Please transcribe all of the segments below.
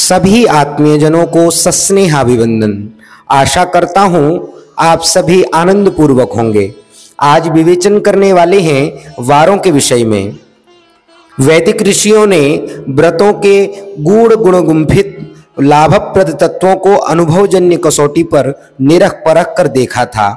सभी आत्मीयजनों को सस्नेहाभिवंदन। आशा करता हूँ आप सभी आनंद पूर्वक होंगे। आज विवेचन करने वाले हैं वारों के विषय में। वैदिक ऋषियों ने व्रतों के गूढ़ गुणगुंफित लाभप्रद तत्वों को अनुभवजन्य कसौटी पर निरख परख कर देखा था।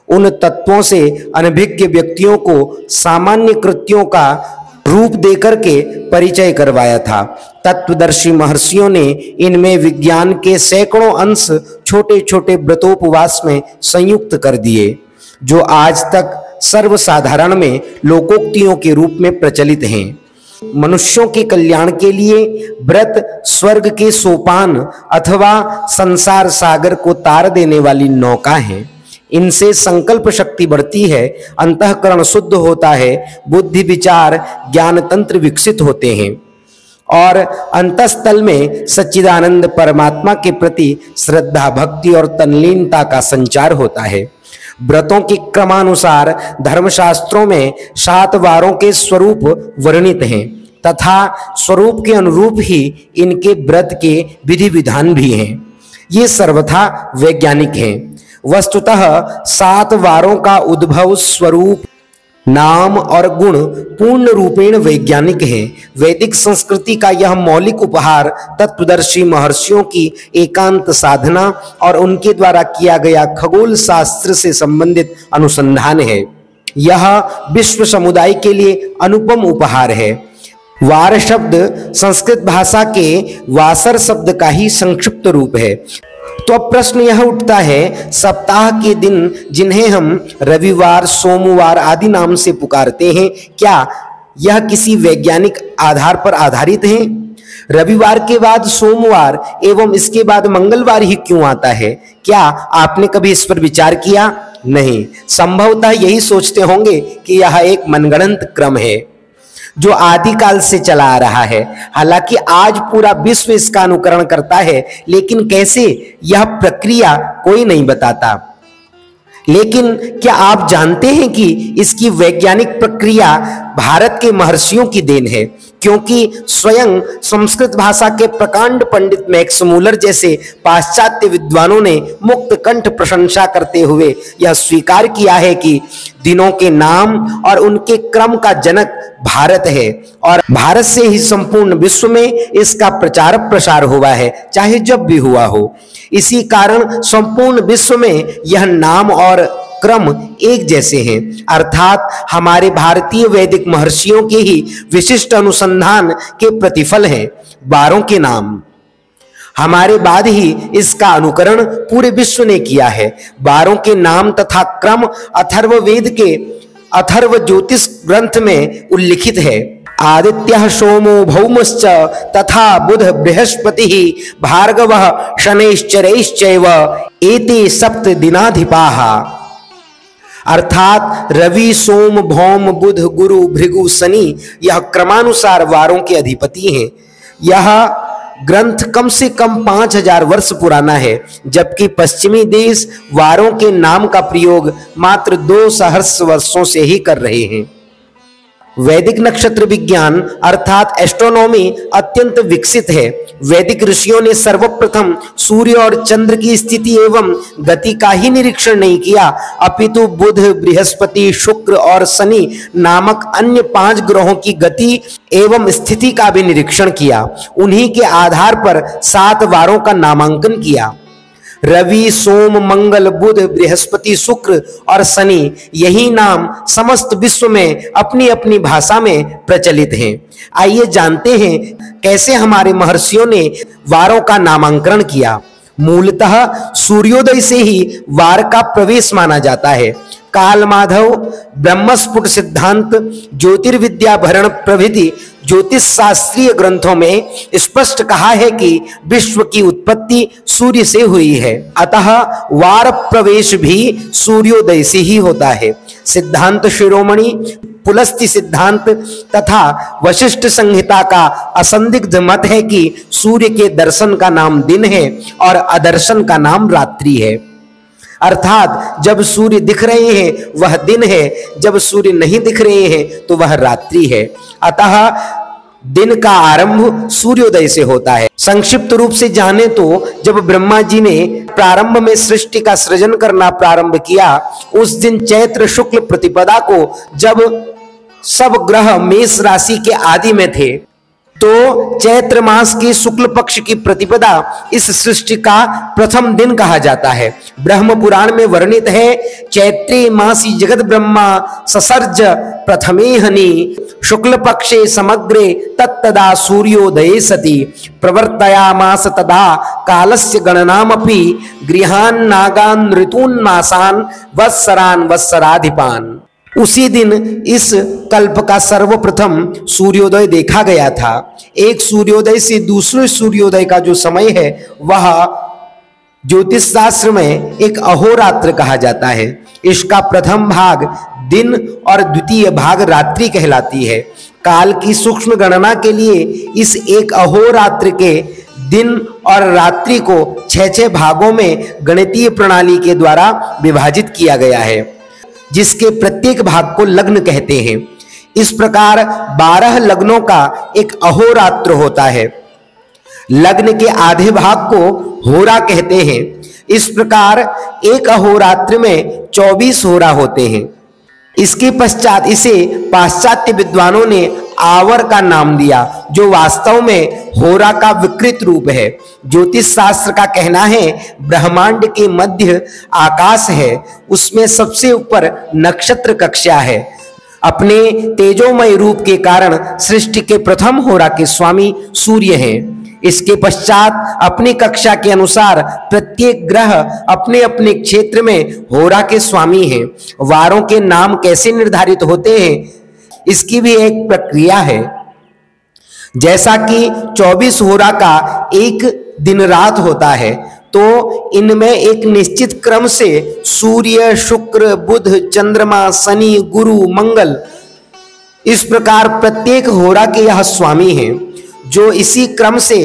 उन तत्वों से अनभिज्ञ व्यक्तियों को सामान्य कृत्यों का रूप देकर के परिचय करवाया था। तत्वदर्शी महर्षियों ने इनमें विज्ञान के सैकड़ों अंश छोटे छोटे व्रतोपवास में संयुक्त कर दिए, जो आज तक सर्वसाधारण में लोकोक्तियों के रूप में प्रचलित हैं। मनुष्यों के कल्याण के लिए व्रत स्वर्ग के सोपान अथवा संसार सागर को तार देने वाली नौका है। इनसे संकल्प शक्ति बढ़ती है, अंतःकरण शुद्ध होता है, बुद्धि विचार ज्ञान तंत्र विकसित होते हैं और अंतःस्थल में सच्चिदानंद परमात्मा के प्रति श्रद्धा भक्ति और तल्लीनता का संचार होता है। व्रतों के क्रमानुसार धर्मशास्त्रों में 7 वारों के स्वरूप वर्णित हैं तथा स्वरूप के अनुरूप ही इनके व्रत के विधि विधान भी हैं। ये सर्वथा वैज्ञानिक हैं। वस्तुतः 7 वारों का उद्भव, स्वरूप, नाम और गुण पूर्ण रूपेण वैज्ञानिक है। वैदिक संस्कृति का यह मौलिक उपहार तत्वदर्शी महर्षियों की एकांत साधना और उनके द्वारा किया गया खगोल शास्त्र से संबंधित अनुसंधान है। यह विश्व समुदाय के लिए अनुपम उपहार है। वार शब्द संस्कृत भाषा के वासर शब्द का ही संक्षिप्त रूप है। तो अब प्रश्न यह उठता है, सप्ताह के दिन जिन्हें हम रविवार, सोमवार आदि नाम से पुकारते हैं, क्या यह किसी वैज्ञानिक आधार पर आधारित हैं? रविवार के बाद सोमवार एवं इसके बाद मंगलवार ही क्यों आता है? क्या आपने कभी इस पर विचार किया? नहीं। संभवतः यही सोचते होंगे कि यह एक मनगढ़ंत क्रम है जो आदिकाल से चला आ रहा है। हालांकि आज पूरा विश्व इसका अनुकरण करता है, लेकिन कैसे, यह प्रक्रिया कोई नहीं बताता। लेकिन क्या आप जानते हैं कि इसकी वैज्ञानिक प्रक्रिया भारत के महर्षियों की देन है? क्योंकि स्वयं संस्कृत भाषा के प्रकांड पंडित मैक्स मूलर जैसे पाश्चात्य विद्वानों ने मुक्त कंठ प्रशंसा करते हुए यह स्वीकार किया है कि दिनों के नाम और उनके क्रम का जनक भारत है और भारत से ही संपूर्ण विश्व में इसका प्रचार प्रसार हुआ है, चाहे जब भी हुआ हो। इसी कारण संपूर्ण विश्व में यह नाम और क्रम एक जैसे हैं, अर्थात हमारे भारतीय वैदिक महर्षियों के ही विशिष्ट अनुसंधान के प्रतिफल हैं वारों के नाम। हमारे बाद ही इसका अनुकरण पूरे विश्व ने किया है। वारों के नाम तथा क्रम अथर्ववेद के अथर्व ज्योतिष ग्रंथ में उल्लिखित है। आदित्य सोमो भौमश्च तथा बुध बृहस्पति भार्गव शनैश्चरैश्चैव एते सप्त दिनाधिपाः। अर्थात रवि, सोम, भौम, बुध, गुरु, भृगु, शनि यह क्रमानुसार वारों के अधिपति हैं। यह ग्रंथ कम से कम 5000 वर्ष पुराना है, जबकि पश्चिमी देश वारों के नाम का प्रयोग मात्र 2 सहस्र वर्षों से ही कर रहे हैं। वैदिक नक्षत्र विज्ञान अर्थात एस्ट्रोनॉमी अत्यंत विकसित है। वैदिक ऋषियों ने सर्वप्रथम सूर्य और चंद्र की स्थिति एवं गति का ही निरीक्षण नहीं किया, अपितु बुध, बृहस्पति, शुक्र और शनि नामक अन्य 5 ग्रहों की गति एवं स्थिति का भी निरीक्षण किया। उन्हीं के आधार पर 7 वारों का नामांकन किया। रवि, सोम, मंगल, बुध, बृहस्पति, शुक्र और शनि यही नाम समस्त विश्व में अपनी अपनी भाषा में प्रचलित हैं। आइए जानते हैं कैसे हमारे महर्षियों ने वारों का नामांकन किया। मूलतः सूर्योदय से ही वार का प्रवेश माना जाता है। काल माधव ब्रह्मस्फुट सिद्धांत, ज्योतिर्विद्या भरण प्रभृति ज्योतिष शास्त्रीय ग्रंथों में स्पष्ट कहा है कि विश्व की उत्पत्ति सूर्य से हुई है, अतः वार प्रवेश भी सूर्योदय से ही होता है। सिद्धांत शिरोमणि, पुलस्त्य सिद्धांत तथा वशिष्ठ संहिता का असंदिग्ध मत है कि सूर्य के दर्शन का नाम दिन है और अदर्शन का नाम रात्रि है। अर्थात जब सूर्य दिख रहे हैं वह दिन है, जब सूर्य नहीं दिख रहे हैं तो वह रात्रि है। अतः दिन का आरंभ सूर्योदय से होता है। संक्षिप्त रूप से जाने तो जब ब्रह्मा जी ने प्रारंभ में सृष्टि का सृजन करना प्रारंभ किया, उस दिन चैत्र शुक्ल प्रतिपदा को जब सब ग्रह मेष राशि के आदि में थे, तो चैत्र मास की शुक्ल पक्ष की प्रतिपदा इस सृष्टि का प्रथम दिन कहा जाता है। ब्रह्म पुराण में वर्णित है, चैत्रे मासी जगत ब्रह्मा ससर्ज प्रथमे हनि शुक्ल पक्षे समग्रे तत्तदा सूर्योदये सति प्रवर्तयामास तदा कालस्य गणनामपि गृहान नागान ऋतून मासान वत्सरान वत्सराधिपान। उसी दिन इस कल्प का सर्वप्रथम सूर्योदय देखा गया था। एक सूर्योदय से दूसरे सूर्योदय का जो समय है वह ज्योतिष शास्त्र में एक अहोरात्र कहा जाता है। इसका प्रथम भाग दिन और द्वितीय भाग रात्रि कहलाती है। काल की सूक्ष्म गणना के लिए इस एक अहोरात्र के दिन और रात्रि को 6 भागों में गणितीय प्रणाली के द्वारा विभाजित किया गया है, जिसके प्रत्येक भाग को लग्न कहते हैं। इस प्रकार 12 लग्नों का एक अहोरात्र होता है। लग्न के आधे भाग को होरा कहते हैं। इस प्रकार एक अहोरात्र में 24 होरा होते हैं। इसके पश्चात इसे पाश्चात्य विद्वानों ने आवर का नाम दिया, जो वास्तव में होरा का विकृत रूप है। ज्योतिष शास्त्र का कहना है, ब्रह्मांड के मध्य आकाश है, उसमें सबसे ऊपर नक्षत्र कक्षा है। अपने तेजोमय रूप के कारण सृष्टि के प्रथम होरा के स्वामी सूर्य हैं। इसके पश्चात अपनी कक्षा के अनुसार प्रत्येक ग्रह अपने अपने क्षेत्र में होरा के स्वामी हैं। वारों के नाम कैसे निर्धारित होते हैं, इसकी भी एक प्रक्रिया है। जैसा कि 24 होरा का एक दिन रात होता है, तो इनमें एक निश्चित क्रम से सूर्य, शुक्र, बुध, चंद्रमा, शनि, गुरु, मंगल, इस प्रकार प्रत्येक होरा के यह स्वामी हैं, जो इसी क्रम से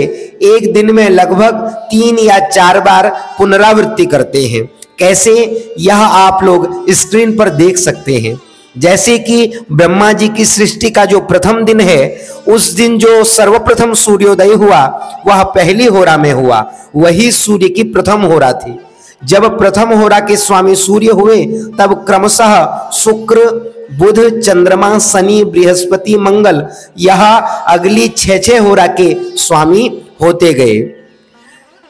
एक दिन में लगभग 3 या 4 बार पुनरावृत्ति करते हैं। कैसे, यह आप लोग स्क्रीन पर देख सकते हैं। जैसे कि ब्रह्मा जी की सृष्टि का जो प्रथम दिन है, उस दिन जो सर्वप्रथम सूर्योदय हुआ वह पहली होरा में हुआ, वही सूर्य की प्रथम होरा थी। जब प्रथम होरा के स्वामी सूर्य हुए, तब क्रमशः शुक्र, बुध, चंद्रमा, शनि, बृहस्पति, मंगल, यह अगली 6 होरा के स्वामी होते गए।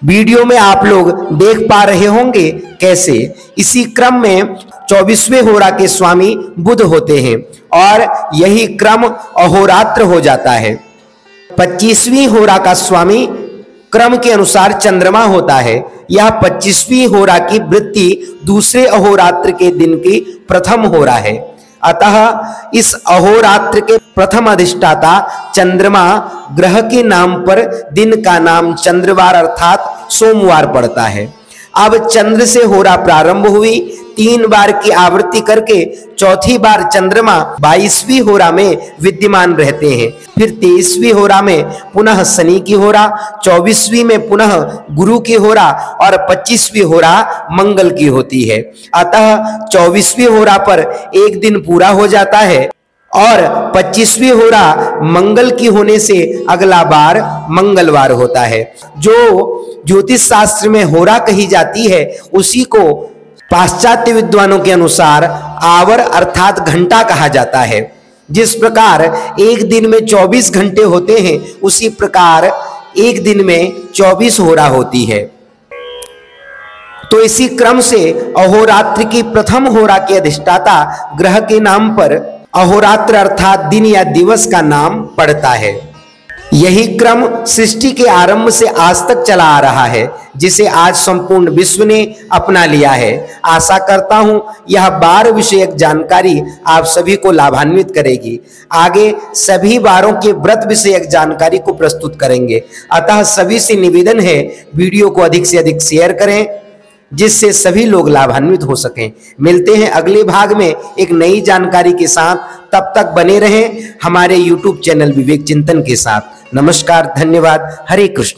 वीडियो में आप लोग देख पा रहे होंगे कैसे इसी क्रम में 24वें होरा के स्वामी बुध होते हैं और यही क्रम अहोरात्र हो जाता है। 25वीं होरा का स्वामी क्रम के अनुसार चंद्रमा होता है। यह 25वीं होरा की वृत्ति दूसरे अहोरात्र के दिन की प्रथम होरा है। अतः इस अहोरात्र के प्रथम अधिष्ठाता चंद्रमा ग्रह के नाम पर दिन का नाम चंद्रवार अर्थात सोमवार पड़ता है। अब चंद्र से होरा प्रारंभ हुई, 3 बार की आवृत्ति करके चौथी बार चंद्रमा 22वीं होरा में विद्यमान रहते हैं। फिर 23वीं होरा में पुनः शनि की होरा, 24वीं में पुनः गुरु की होरा और 25वीं होरा मंगल की होती है। अतः 24वीं होरा पर एक दिन पूरा हो जाता है और 25वीं होरा मंगल की होने से अगला बार मंगलवार होता है। जो ज्योतिष शास्त्र में होरा कही जाती है, उसी को पाश्चात्य विद्वानों के अनुसार आवर अर्थात घंटा कहा जाता है। जिस प्रकार एक दिन में 24 घंटे होते हैं, उसी प्रकार एक दिन में 24 होरा होती है। तो इसी क्रम से अहोरात्र की प्रथम होरा के अधिष्ठाता ग्रह के नाम पर अहोरात्र अर्थात दिन या दिवस का नाम पड़ता है। यही क्रम सृष्टि के आरंभ से आज तक चला आ रहा है, जिसे आज संपूर्ण विश्व ने अपना लिया है। आशा करता हूं यह 12 विषयक जानकारी आप सभी को लाभान्वित करेगी। आगे सभी वारों के व्रत विषयक जानकारी को प्रस्तुत करेंगे। अतः सभी से निवेदन है, वीडियो को अधिक से अधिक शेयर करें, जिससे सभी लोग लाभान्वित हो सकें। मिलते हैं अगले भाग में एक नई जानकारी के साथ। तब तक बने रहें हमारे YouTube चैनल विवेक चिंतन के साथ। नमस्कार, धन्यवाद, हरे कृष्ण।